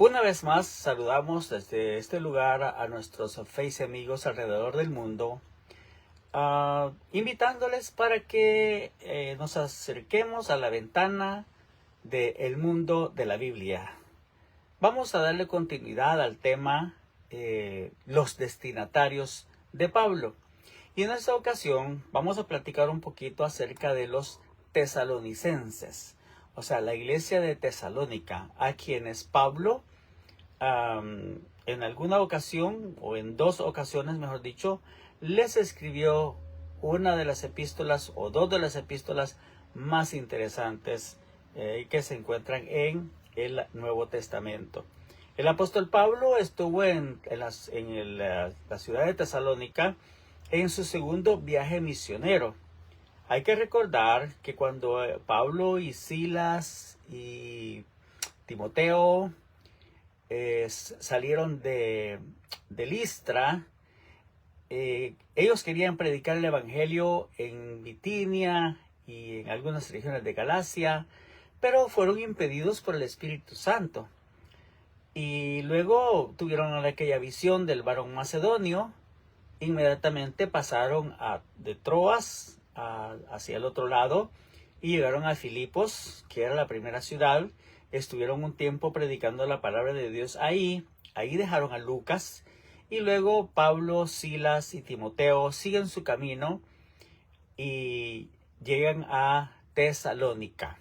Una vez más, saludamos desde este lugar a nuestros Face amigos alrededor del mundo, invitándoles para que nos acerquemos a la ventana del mundo de la Biblia. Vamos a darle continuidad al tema los destinatarios de Pablo. Y en esta ocasión vamos a platicar un poquito acerca de los tesalonicenses, o sea, la iglesia de Tesalónica, a quienes Pablo en alguna ocasión, o en dos ocasiones mejor dicho, les escribió una de las epístolas o dos de las epístolas más interesantes que se encuentran en el Nuevo Testamento. El apóstol Pablo estuvo en la ciudad de Tesalónica en su segundo viaje misionero. Hay que recordar que cuando Pablo y Silas y Timoteo salieron de Listra, ellos querían predicar el evangelio en Bitinia y en algunas regiones de Galacia, pero fueron impedidos por el Espíritu Santo. Y luego tuvieron aquella visión del varón macedonio. Inmediatamente pasaron de Troas hacia el otro lado y llegaron a Filipos, que era la primera ciudad. Estuvieron un tiempo predicando la palabra de Dios ahí dejaron a Lucas, y luego Pablo, Silas y Timoteo siguen su camino y llegan a Tesalónica.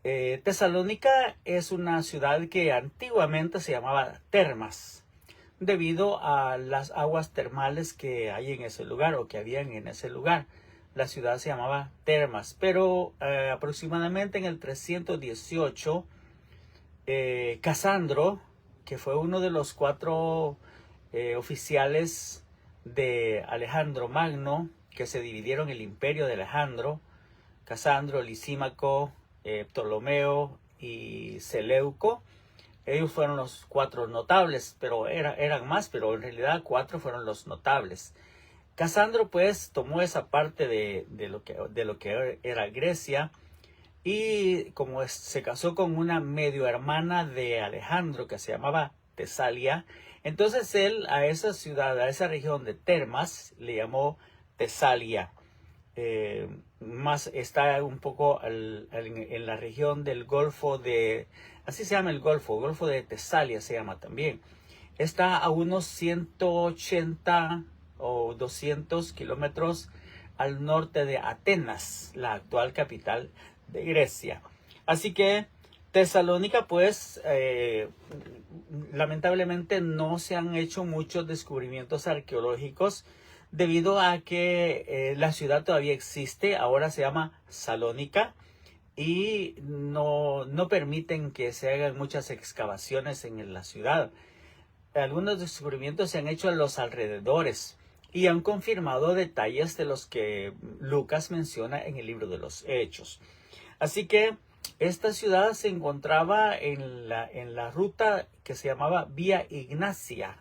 Tesalónica es una ciudad que antiguamente se llamaba Termas, debido a las aguas termales que hay en ese lugar o que habían en ese lugar. La ciudad se llamaba Termas, pero aproximadamente en el 318, Casandro, que fue uno de los cuatro oficiales de Alejandro Magno, que se dividieron el imperio de Alejandro, Casandro, Lisímaco, Ptolomeo y Seleuco. Ellos fueron los cuatro notables, pero eran más, pero en realidad cuatro fueron los notables. Casandro pues tomó esa parte de lo que era Grecia, y como se casó con una medio hermana de Alejandro que se llamaba Tesalia, entonces él a esa ciudad, a esa región de Termas, le llamó Tesalia. Más está un poco en la región del Golfo de, así se llama el Golfo de Tesalia se llama también. Está a unos 180 o 200 kilómetros al norte de Atenas, la actual capital de Grecia. Así que Tesalónica, pues, lamentablemente no se han hecho muchos descubrimientos arqueológicos debido a que la ciudad todavía existe. Ahora se llama Salónica y no permiten que se hagan muchas excavaciones en la ciudad. Algunos descubrimientos se han hecho en los alrededores y han confirmado detalles de los que Lucas menciona en el libro de los Hechos. Así que esta ciudad se encontraba en la ruta que se llamaba Vía Ignacia.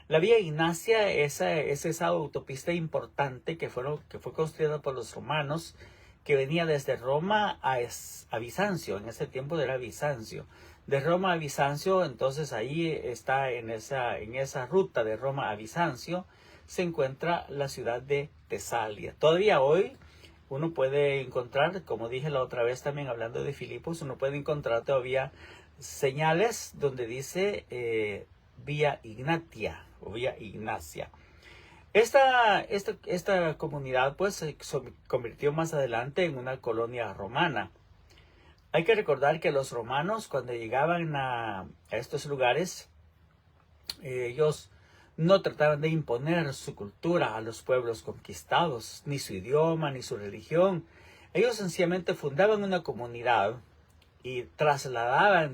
La Vía Ignacia es esa autopista importante que fue construida por los romanos, que venía desde Roma a Bizancio. En ese tiempo era Bizancio. De Roma a Bizancio, entonces ahí está en esa ruta de Roma a Bizancio, se encuentra la ciudad de Tesalia. Todavía hoy uno puede encontrar, como dije la otra vez también hablando de Filipos, uno puede encontrar todavía señales donde dice Vía Ignatia o Vía Ignacia. Esta comunidad pues se convirtió más adelante en una colonia romana. Hay que recordar que los romanos, cuando llegaban a estos lugares, ellos no trataban de imponer su cultura a los pueblos conquistados, ni su idioma, ni su religión. Ellos sencillamente fundaban una comunidad y trasladaban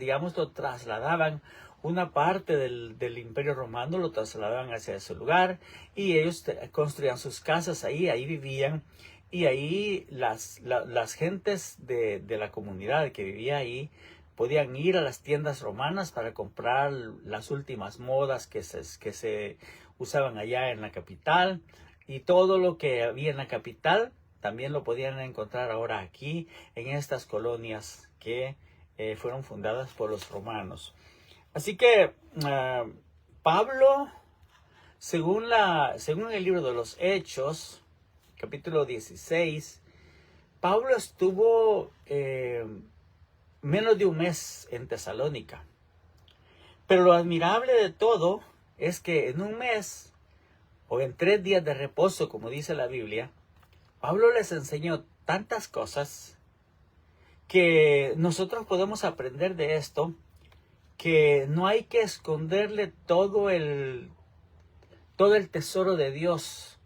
una parte del Imperio Romano, lo trasladaban hacia ese lugar, y ellos construían sus casas ahí vivían, y ahí las gentes de la comunidad que vivía ahí podían ir a las tiendas romanas para comprar las últimas modas que se usaban allá en la capital, y todo lo que había en la capital también lo podían encontrar ahora aquí en estas colonias que fueron fundadas por los romanos. Así que Pablo, según el libro de los Hechos, capítulo 16, Pablo estuvo menos de un mes en Tesalónica. Pero lo admirable de todo es que en un mes, o en 3 días de reposo, como dice la Biblia, Pablo les enseñó tantas cosas que nosotros podemos aprender de esto, que no hay que esconderle todo el tesoro de Dios,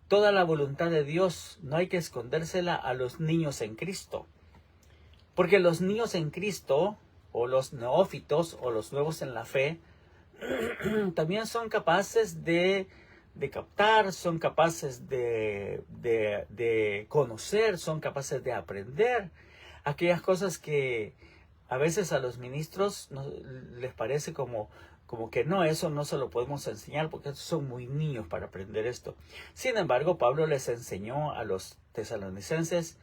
toda la voluntad de Dios, no hay que escondérsela a los niños en Cristo. Porque los niños en Cristo, o los neófitos, o los nuevos en la fe, también son capaces de captar, son capaces de conocer, son capaces de aprender aquellas cosas que a veces a los ministros les parece como que no, eso no se lo podemos enseñar porque son muy niños para aprender esto. Sin embargo, Pablo les enseñó a los tesalonicenses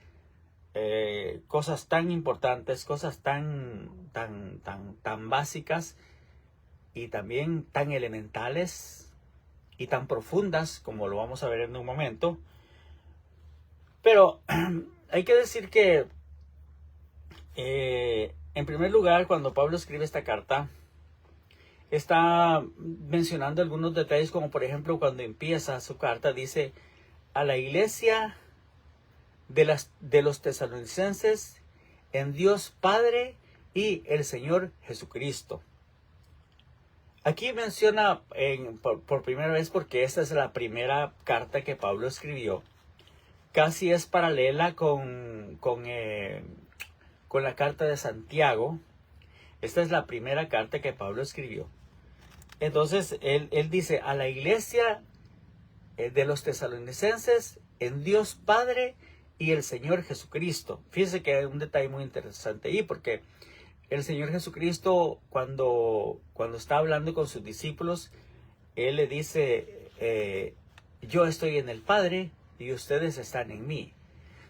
cosas tan importantes, cosas tan básicas y también tan elementales y tan profundas, como lo vamos a ver en un momento. Pero hay que decir que en primer lugar, cuando Pablo escribe esta carta, está mencionando algunos detalles, como por ejemplo cuando empieza su carta, dice: a la iglesia de los tesalonicenses, en Dios Padre y el Señor Jesucristo. Aquí menciona por primera vez, porque esta es la primera carta que Pablo escribió. Casi es paralela con la carta de Santiago. Esta es la primera carta que Pablo escribió. Entonces, él dice: a la iglesia de los tesalonicenses, en Dios Padre y el Señor Jesucristo. Fíjense que hay un detalle muy interesante ahí, porque el Señor Jesucristo, cuando está hablando con sus discípulos, Él le dice: yo estoy en el Padre y ustedes están en mí.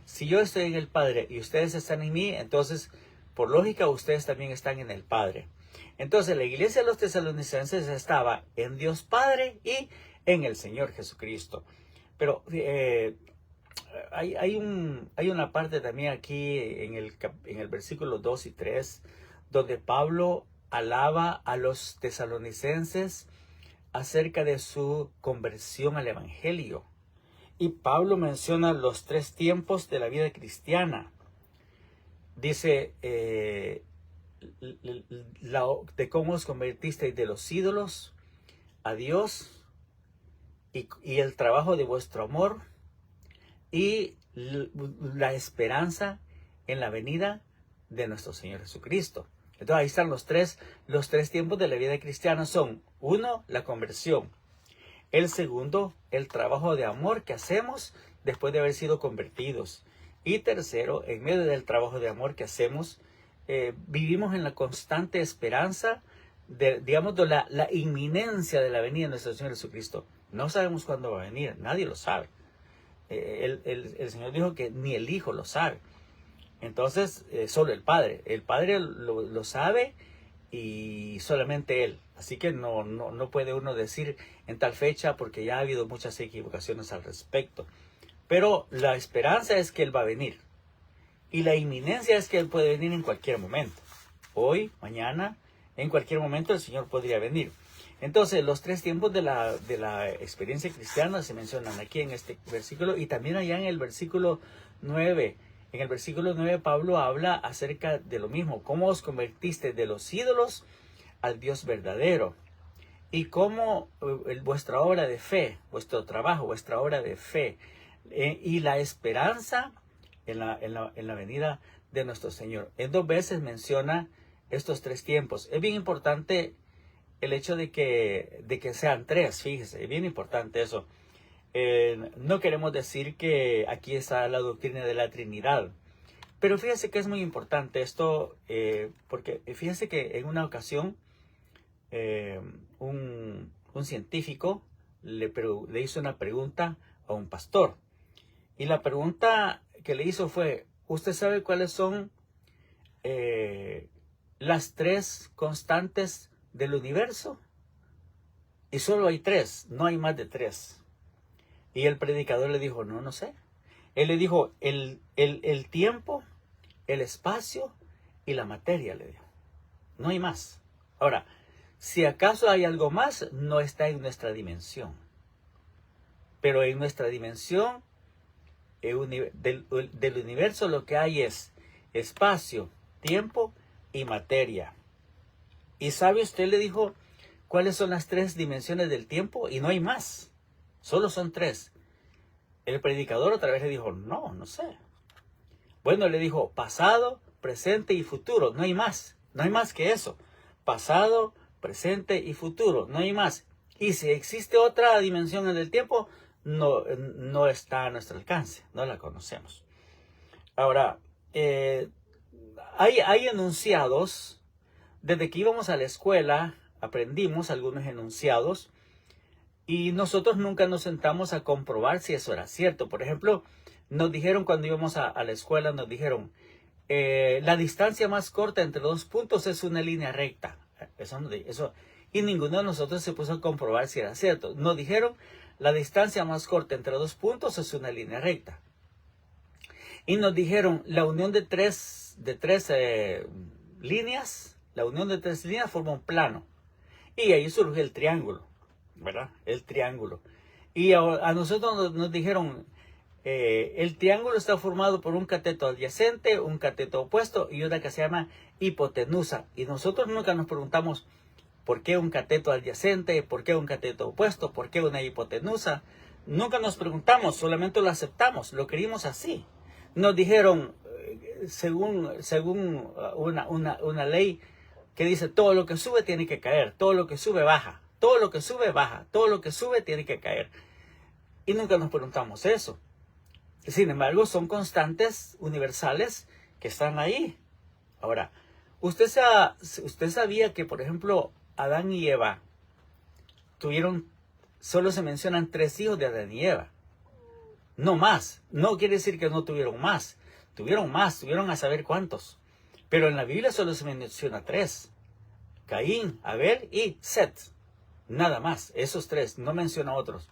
Si yo estoy en el Padre y ustedes están en mí, entonces, por lógica, ustedes también están en el Padre. Entonces, la iglesia de los tesalonicenses estaba en Dios Padre y en el Señor Jesucristo. Pero hay una parte también aquí en el versículo 2 y 3, donde Pablo alaba a los tesalonicenses acerca de su conversión al Evangelio. Y Pablo menciona los 3 tiempos de la vida cristiana. Dice de cómo os convertisteis de los ídolos a Dios, y el trabajo de vuestro amor y la esperanza en la venida de nuestro Señor Jesucristo. Entonces ahí están los tres tiempos de la vida cristiana. Son: uno, la conversión; el segundo, el trabajo de amor que hacemos después de haber sido convertidos; y tercero, en medio del trabajo de amor que hacemos, vivimos en la constante esperanza de la inminencia de la venida de nuestro Señor Jesucristo. No sabemos cuándo va a venir, nadie lo sabe. El Señor dijo que ni el Hijo lo sabe. Entonces, solo el Padre. El Padre lo sabe, y solamente Él. Así que no puede uno decir en tal fecha, porque ya ha habido muchas equivocaciones al respecto. Pero la esperanza es que Él va a venir. Y la inminencia es que Él puede venir en cualquier momento. Hoy, mañana, en cualquier momento el Señor podría venir. Entonces, los 3 tiempos de la experiencia cristiana se mencionan aquí en este versículo, y también allá en el versículo 9. En el versículo 9 Pablo habla acerca de lo mismo: cómo os convertiste de los ídolos al Dios verdadero, y cómo vuestra obra de fe, vuestro trabajo, vuestra obra de fe, y la esperanza en la venida de nuestro Señor. En 2 veces menciona estos 3 tiempos. Es bien importante el hecho de que sean 3, fíjese, es bien importante eso. No queremos decir que aquí está la doctrina de la Trinidad, pero fíjese que es muy importante esto, porque fíjese que en una ocasión un científico le hizo una pregunta a un pastor, y la pregunta que le hizo fue: ¿usted sabe cuáles son las 3 constantes del universo y solo hay 3, no hay más de 3. Y el predicador le dijo, no sé. Él le dijo, el tiempo, el espacio y la materia, le dijo. No hay más. Ahora, si acaso hay algo más, no está en nuestra dimensión. Pero en nuestra dimensión del universo lo que hay es espacio, tiempo y materia. ¿Y sabe usted? Le dijo, ¿cuáles son las 3 dimensiones del tiempo? Y no hay más. Solo son 3. El predicador otra vez le dijo, no sé. Bueno, le dijo, pasado, presente y futuro. No hay más. No hay más que eso. Pasado, presente y futuro. No hay más. Y si existe otra dimensión en el tiempo, no está a nuestro alcance. No la conocemos. Ahora, hay enunciados. Desde que íbamos a la escuela, aprendimos algunos enunciados. Y nosotros nunca nos sentamos a comprobar si eso era cierto. Por ejemplo, nos dijeron cuando íbamos a la escuela, nos dijeron, la distancia más corta entre 2 puntos es una línea recta. Y ninguno de nosotros se puso a comprobar si era cierto. Nos dijeron, la distancia más corta entre 2 puntos es una línea recta. Y nos dijeron, la unión de tres líneas, forma un plano. Y ahí surge el triángulo, ¿verdad? El triángulo. Y a nosotros nos dijeron, el triángulo está formado por un cateto adyacente, un cateto opuesto y una que se llama hipotenusa. Y nosotros nunca nos preguntamos, ¿por qué un cateto adyacente? ¿Por qué un cateto opuesto? ¿Por qué una hipotenusa? Nunca nos preguntamos, solamente lo aceptamos, lo creímos así. Nos dijeron, según una ley que dice, todo lo que sube tiene que caer, todo lo que sube baja, todo lo que sube baja, todo lo que sube tiene que caer. Y nunca nos preguntamos eso. Sin embargo, son constantes universales que están ahí. Ahora, usted sabía que, por ejemplo, Adán y Eva solo se mencionan 3 hijos de Adán y Eva. No más. No quiere decir que no tuvieron más. Tuvieron a saber cuántos. Pero en la Biblia solo se menciona 3. Caín, Abel y Set. Nada más. Esos 3. No menciona otros.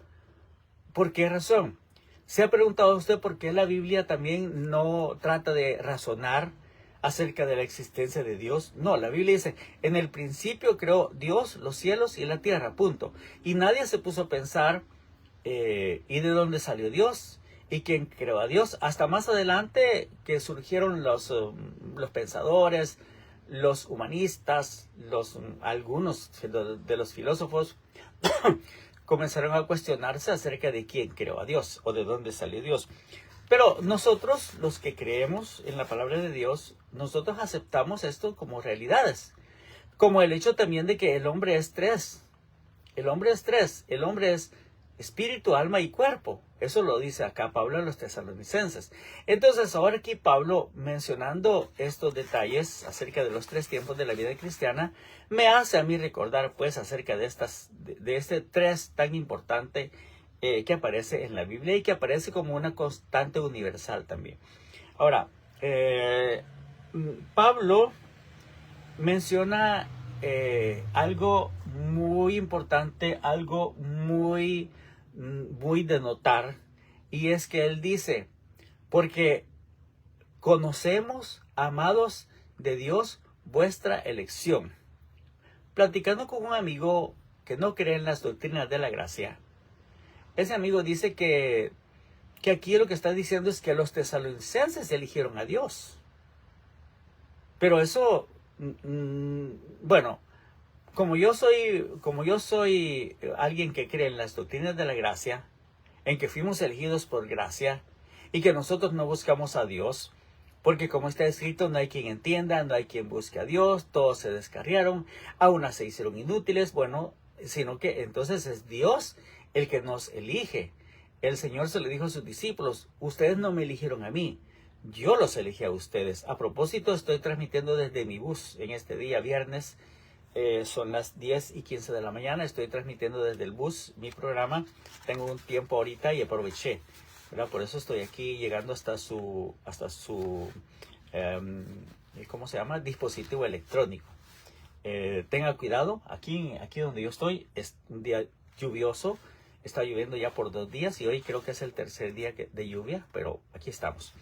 ¿Por qué razón? ¿Se ha preguntado usted por qué la Biblia también no trata de razonar acerca de la existencia de Dios? No, la Biblia dice, en el principio creó Dios los cielos y la tierra, punto. Y nadie se puso a pensar, ¿y de dónde salió Dios? ¿Y quién creó a Dios? Hasta más adelante que surgieron los pensadores, los humanistas, algunos de los filósofos, comenzaron a cuestionarse acerca de quién creó a Dios o de dónde salió Dios. Pero nosotros, los que creemos en la palabra de Dios, nosotros aceptamos esto como realidades. Como el hecho también de que el hombre es 3. El hombre es 3. El hombre es espíritu, alma y cuerpo. Eso lo dice acá Pablo en los Tesalonicenses. Entonces, ahora aquí Pablo, mencionando estos detalles acerca de los 3 tiempos de la vida cristiana, me hace a mí recordar pues acerca de este 3 tan importante que aparece en la Biblia y que aparece como una constante universal también. Ahora, Pablo menciona algo muy importante, algo muy de notar, y es que él dice, porque conocemos, amados de Dios, vuestra elección. Platicando con un amigo que no cree en las doctrinas de la gracia, ese amigo dice que aquí lo que está diciendo es que los tesalonicenses eligieron a Dios. Pero eso, bueno, como yo soy alguien que cree en las doctrinas de la gracia, en que fuimos elegidos por gracia y que nosotros no buscamos a Dios, porque como está escrito, no hay quien entienda, no hay quien busque a Dios, todos se descarriaron, aún se hicieron inútiles, bueno, sino que entonces es Dios el que nos elige. El Señor se le dijo a sus discípulos, ustedes no me eligieron a mí, yo los elegí a ustedes. A propósito, estoy transmitiendo desde mi bus en este día, viernes. Son las 10:15 de la mañana. Estoy transmitiendo desde el bus mi programa. Tengo un tiempo ahorita y aproveché, ¿verdad? Por eso estoy aquí llegando hasta su ¿cómo se llama? Dispositivo electrónico. tenga cuidado. Aquí donde yo estoy es un día lluvioso. Está lloviendo ya por 2 días y hoy creo que es el tercer día de lluvia, pero aquí estamos.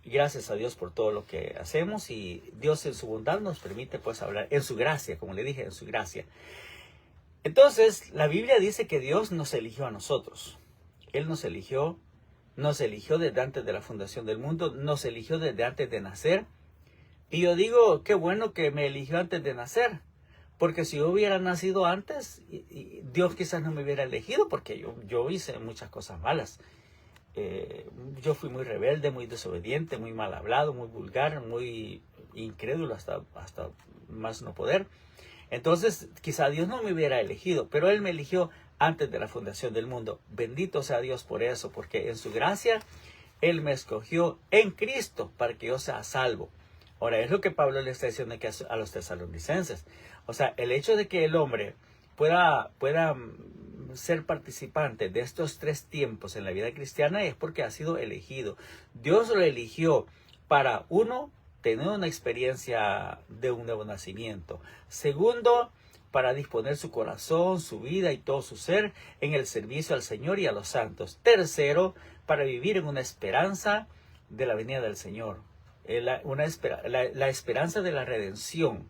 Gracias a Dios por todo lo que hacemos, y Dios en su bondad nos permite pues hablar en su gracia, como le dije, en su gracia. Entonces, la Biblia dice que Dios nos eligió a nosotros. Él nos eligió desde antes de la fundación del mundo, nos eligió desde antes de nacer. Y yo digo, qué bueno que me eligió antes de nacer, porque si yo hubiera nacido antes, Dios quizás no me hubiera elegido, porque yo hice muchas cosas malas. Yo fui muy rebelde, muy desobediente, muy mal hablado, muy vulgar, muy incrédulo hasta más no poder. Entonces, quizá Dios no me hubiera elegido, pero Él me eligió antes de la fundación del mundo. Bendito sea Dios por eso, porque en su gracia Él me escogió en Cristo para que yo sea salvo. Ahora, es lo que Pablo le está diciendo aquí a los tesalonicenses. O sea, el hecho de que el hombre pueda ser participante de estos 3 tiempos en la vida cristiana es porque ha sido elegido. Dios lo eligió para, uno, tener una experiencia de un nuevo nacimiento. Segundo, para disponer su corazón, su vida y todo su ser en el servicio al Señor y a los santos. Tercero, para vivir en una esperanza de la venida del Señor. La esperanza de la redención.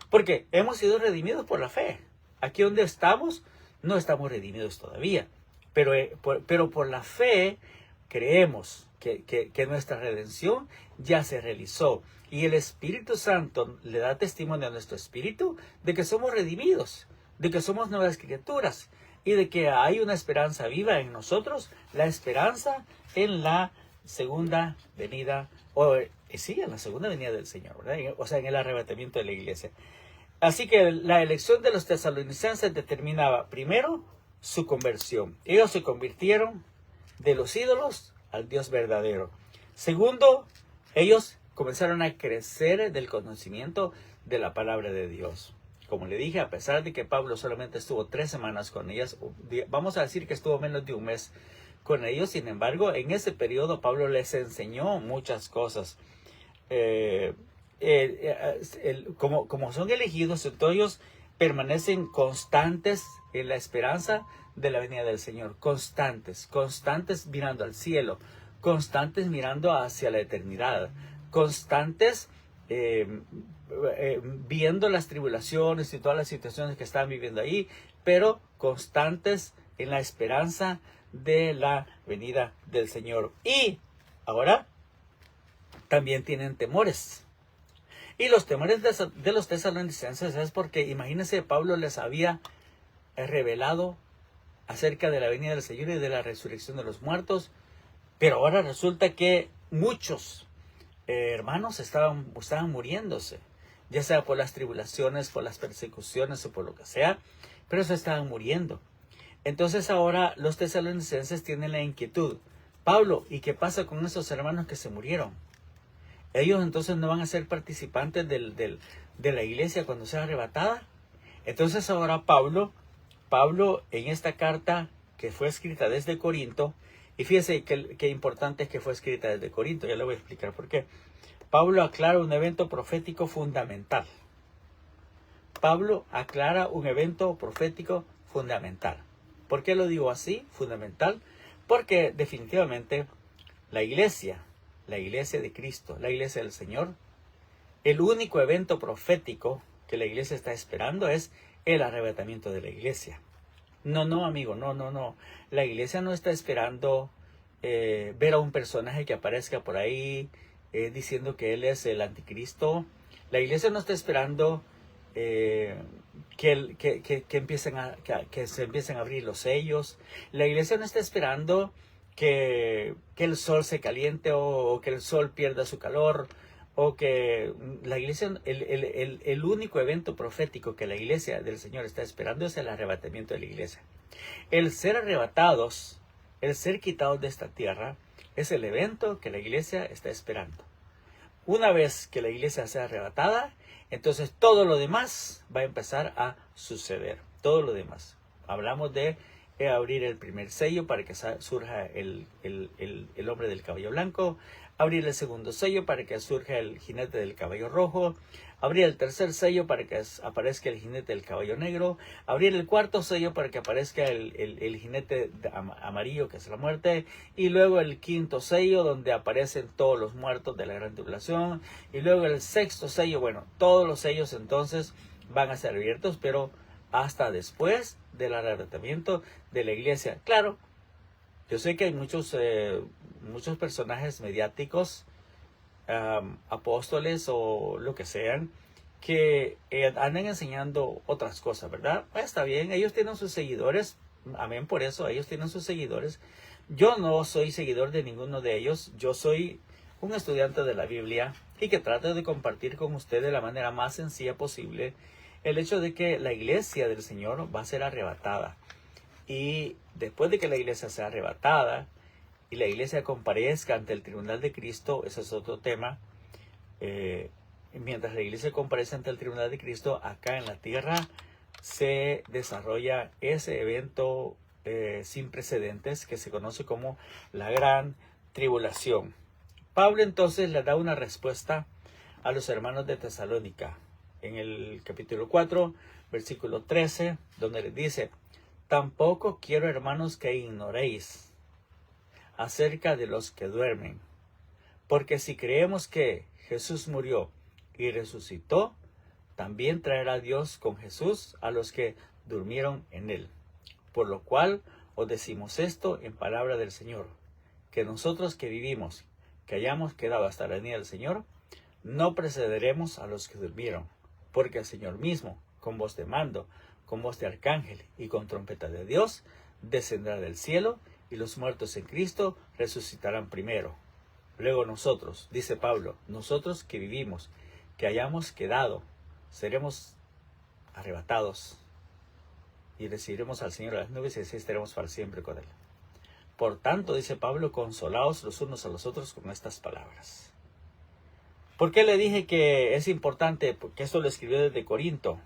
Porque hemos sido redimidos por la fe. Aquí donde estamos, no estamos redimidos todavía. Pero por la fe creemos que nuestra redención ya se realizó. Y el Espíritu Santo le da testimonio a nuestro espíritu de que somos redimidos, de que somos nuevas criaturas y de que hay una esperanza viva en nosotros, la esperanza en la segunda venida, en la segunda venida del Señor, ¿verdad? O sea, en el arrebatamiento de la iglesia. Así que la elección de los tesalonicenses determinaba, primero, su conversión. Ellos se convirtieron de los ídolos al Dios verdadero. Segundo, ellos comenzaron a crecer del conocimiento de la palabra de Dios. Como le dije, a pesar de que Pablo solamente estuvo 3 semanas con ellas, vamos a decir que estuvo menos de un mes con ellos. Sin embargo, en ese periodo Pablo les enseñó muchas cosas. Como son elegidos, entonces ellos permanecen constantes en la esperanza de la venida del Señor. Constantes mirando al cielo, constantes mirando hacia la eternidad, constantes viendo las tribulaciones y todas las situaciones que están viviendo ahí, pero constantes en la esperanza de la venida del Señor. Y ahora también tienen temores. Y los temores de los tesalonicenses es porque, imagínense, Pablo les había revelado acerca de la venida del Señor y de la resurrección de los muertos, pero ahora resulta que muchos hermanos estaban muriéndose, ya sea por las tribulaciones, por las persecuciones o por lo que sea, pero se estaban muriendo. Entonces ahora los tesalonicenses tienen la inquietud: Pablo, ¿y qué pasa con esos hermanos que se murieron? Ellos entonces no van a ser participantes de la iglesia cuando sea arrebatada. Entonces ahora Pablo en esta carta que fue escrita desde Corinto, y fíjese qué importante es que fue escrita desde Corinto, ya le voy a explicar por qué. Pablo aclara un evento profético fundamental. Pablo aclara un evento profético fundamental. ¿Por qué lo digo así, fundamental? Porque definitivamente la iglesia de Cristo, la iglesia del Señor, el único evento profético que la iglesia está esperando es el arrebatamiento de la iglesia. No, amigo, no. La iglesia no está esperando ver a un personaje que aparezca por ahí diciendo que él es el anticristo. La iglesia no está esperando que se empiecen a abrir los sellos. La iglesia no está esperando que el sol se caliente o que el sol pierda su calor, o que la iglesia, el único evento profético que la iglesia del Señor está esperando es el arrebatamiento de la iglesia. El ser arrebatados, el ser quitados de esta tierra, es el evento que la iglesia está esperando. Una vez que la iglesia sea arrebatada, entonces todo lo demás va a empezar a suceder. Todo lo demás. Hablamos de abrir el primer sello para que surja el hombre del cabello blanco. abrir el segundo sello para que surja el jinete del caballo rojo, abrir el tercer sello para que aparezca el jinete del caballo negro, abrir el cuarto sello para que aparezca el jinete amarillo, que es la muerte, y luego el quinto sello donde aparecen todos los muertos de la gran tribulación, y luego el sexto sello. Bueno, todos los sellos entonces van a ser abiertos, pero hasta después del arrebatamiento de la iglesia. Claro, yo sé que hay muchos personajes mediáticos, apóstoles o lo que sean, que andan enseñando otras cosas, ¿verdad? Pues está bien, ellos tienen sus seguidores, amén por eso, ellos tienen sus seguidores. Yo no soy seguidor de ninguno de ellos, yo soy un estudiante de la Biblia y que trato de compartir con ustedes de la manera más sencilla posible el hecho de que la iglesia del Señor va a ser arrebatada. Y después de que la iglesia sea arrebatada y la iglesia comparezca ante el tribunal de Cristo, ese es otro tema. Mientras la iglesia comparece ante el tribunal de Cristo, acá en la tierra se desarrolla ese evento sin precedentes que se conoce como la gran tribulación. Pablo entonces le da una respuesta a los hermanos de Tesalónica en el capítulo 4, versículo 13, donde les dice: tampoco quiero, hermanos, que ignoréis acerca de los que duermen, porque si creemos que Jesús murió y resucitó, también traerá Dios con Jesús a los que durmieron en él. Por lo cual os decimos esto en palabra del Señor, que nosotros que vivimos, que hayamos quedado hasta la venida del Señor, no precederemos a los que durmieron, porque el Señor mismo, con voz de mando, con voz de arcángel y con trompeta de Dios, descenderá del cielo, y los muertos en Cristo resucitarán primero. Luego nosotros, dice Pablo, nosotros que vivimos, que hayamos quedado, seremos arrebatados y recibiremos al Señor a las nubes y así estaremos para siempre con Él. Por tanto, dice Pablo, consolaos los unos a los otros con estas palabras. ¿Por qué le dije que es importante? Porque esto lo escribió desde Corinto.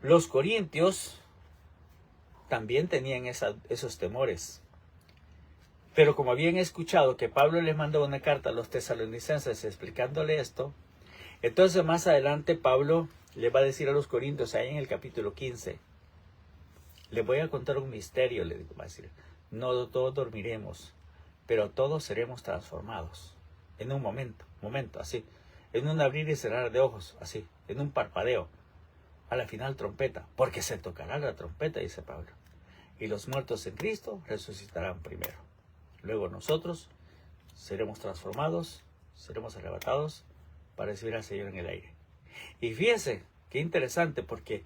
Los corintios también tenían esos temores. Pero como habían escuchado que Pablo les mandó una carta a los tesalonicenses explicándole esto, entonces más adelante Pablo le va a decir a los corintios, ahí en el capítulo 15, les voy a contar un misterio, le va a decir, no todos dormiremos, pero todos seremos transformados en un momento, así, en un abrir y cerrar de ojos, así, en un parpadeo. A la final trompeta, porque se tocará la trompeta, dice Pablo, y los muertos en Cristo resucitarán primero. Luego nosotros seremos transformados, seremos arrebatados para recibir al Señor en el aire. Y fíjense, qué interesante, porque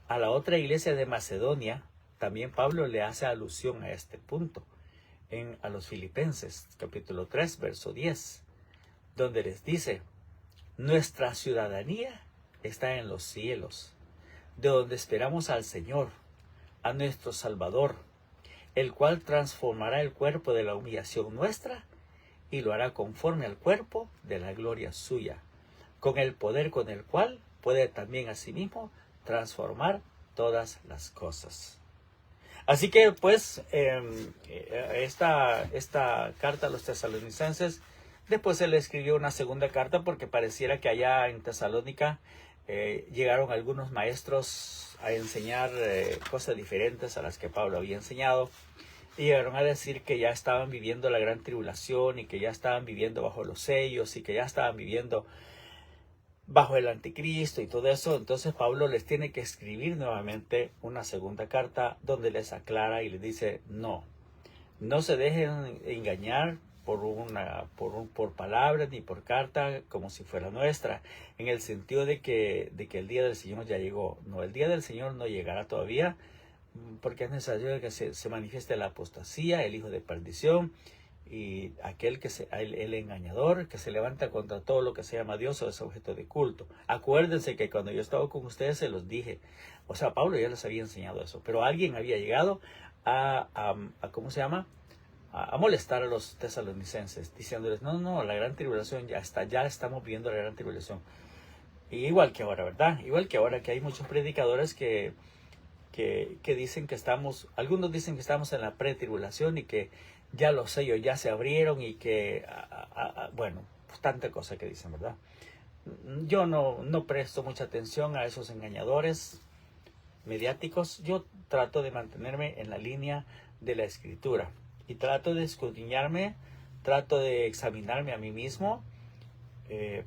a la otra iglesia de Macedonia, también Pablo le hace alusión a este punto, a los Filipenses, capítulo 3, verso 10, donde les dice, nuestra ciudadanía está en los cielos, de donde esperamos al Señor, a nuestro Salvador, el cual transformará el cuerpo de la humillación nuestra y lo hará conforme al cuerpo de la gloria suya, con el poder con el cual puede también asimismo transformar todas las cosas. Así que pues esta carta a los tesalonicenses, después se le escribió una segunda carta porque pareciera que allá en Tesalónica llegaron algunos maestros a enseñar cosas diferentes a las que Pablo había enseñado. Y llegaron a decir que ya estaban viviendo la gran tribulación y que ya estaban viviendo bajo los sellos y que ya estaban viviendo bajo el anticristo y todo eso. Entonces Pablo les tiene que escribir nuevamente una segunda carta donde les aclara y les dice, no se dejen engañar por palabras ni por carta como si fuera nuestra, en el sentido de que el día del Señor ya llegó. No, el día del Señor no llegará todavía, porque es necesario que se manifieste la apostasía, el hijo de perdición, y aquel el engañador que se levanta contra todo lo que se llama Dios o es objeto de culto. Acuérdense que cuando yo estaba con ustedes se los dije, o sea, Pablo ya les había enseñado eso, pero alguien había llegado ¿cómo se llama? A molestar a los tesalonicenses, diciéndoles, no, la gran tribulación ya estamos viviendo la gran tribulación. Y igual que ahora, ¿verdad? Igual que ahora que hay muchos predicadores que dicen que algunos dicen que estamos en la pretribulación y que ya los sellos ya se abrieron y que, bueno, pues tanta cosa que dicen, ¿verdad? Yo no presto mucha atención a esos engañadores mediáticos. Yo trato de mantenerme en la línea de la Escritura y trato de escudriñarme, trato de examinarme a mí mismo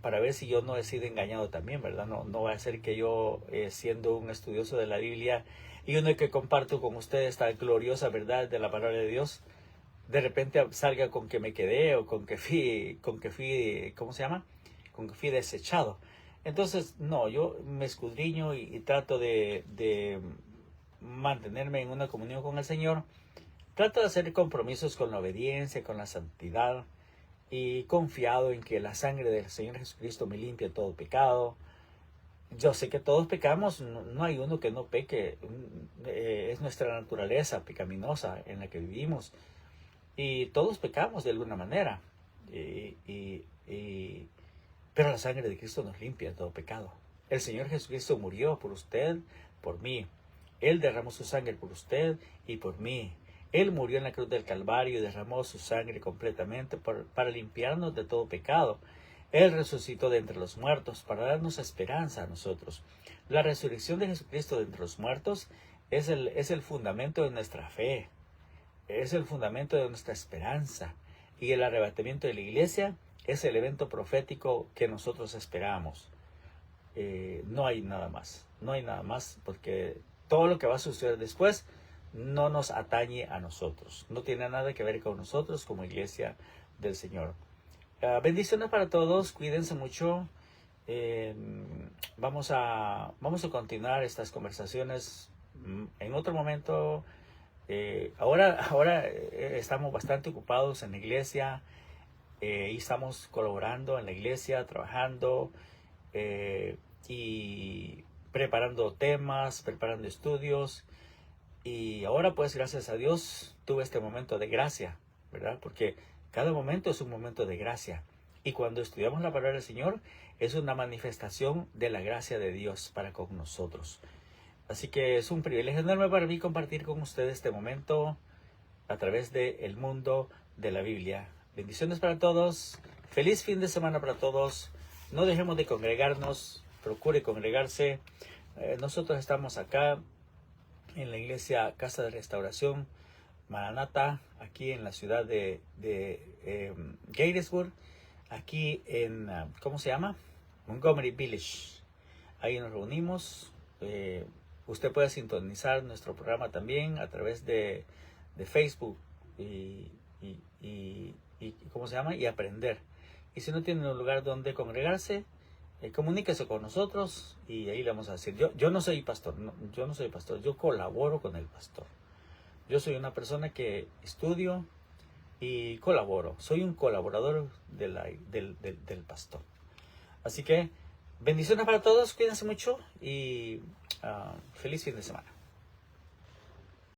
para ver si yo no he sido engañado también, ¿verdad? No va a ser que yo, siendo un estudioso de la Biblia y uno que comparto con ustedes esta gloriosa verdad de la palabra de Dios, de repente salga con que me quedé o con que fui, ¿cómo se llama? Con que fui desechado. Entonces, no, yo me escudriño y trato de mantenerme en una comunión con el Señor. Trato de hacer compromisos con la obediencia, con la santidad y confiado en que la sangre del Señor Jesucristo me limpia de todo pecado. Yo sé que todos pecamos, no hay uno que no peque, es nuestra naturaleza pecaminosa en la que vivimos. Y todos pecamos de alguna manera. Pero la sangre de Cristo nos limpia de todo pecado. El Señor Jesucristo murió por usted, por mí. Él derramó su sangre por usted y por mí. Él murió en la cruz del Calvario y derramó su sangre completamente para limpiarnos de todo pecado. Él resucitó de entre los muertos para darnos esperanza a nosotros. La resurrección de Jesucristo de entre los muertos es el fundamento de nuestra fe. Es el fundamento de nuestra esperanza. Y el arrebatamiento de la iglesia es el evento profético que nosotros esperamos. No hay nada más. No hay nada más porque todo lo que va a suceder después no nos atañe a nosotros. No tiene nada que ver con nosotros como iglesia del Señor. Bendiciones para todos. Cuídense mucho. Vamos a continuar estas conversaciones en otro momento. Ahora estamos bastante ocupados en la iglesia y estamos colaborando en la iglesia, trabajando y preparando temas, preparando estudios. Y ahora pues gracias a Dios tuve este momento de gracia, ¿verdad? Porque cada momento es un momento de gracia. Y cuando estudiamos la palabra del Señor es una manifestación de la gracia de Dios para con nosotros. Así que es un privilegio enorme para mí compartir con ustedes este momento a través del mundo de la Biblia. Bendiciones para todos. Feliz fin de semana para todos. No dejemos de congregarnos. Procure congregarse. Nosotros estamos acá en la iglesia Casa de Restauración Maranata, aquí en la ciudad de Gatesburg, aquí en, ¿cómo se llama? Montgomery Village. Ahí nos reunimos. Usted puede sintonizar nuestro programa también a través de Facebook y ¿cómo se llama? Y aprender. Y si no tiene un lugar donde congregarse, comuníquese con nosotros y ahí le vamos a decir. Yo no soy pastor, yo no soy pastor, yo colaboro con el pastor. Yo soy una persona que estudio y colaboro. Soy un colaborador del pastor. Así que bendiciones para todos, cuídense mucho y feliz fin de semana.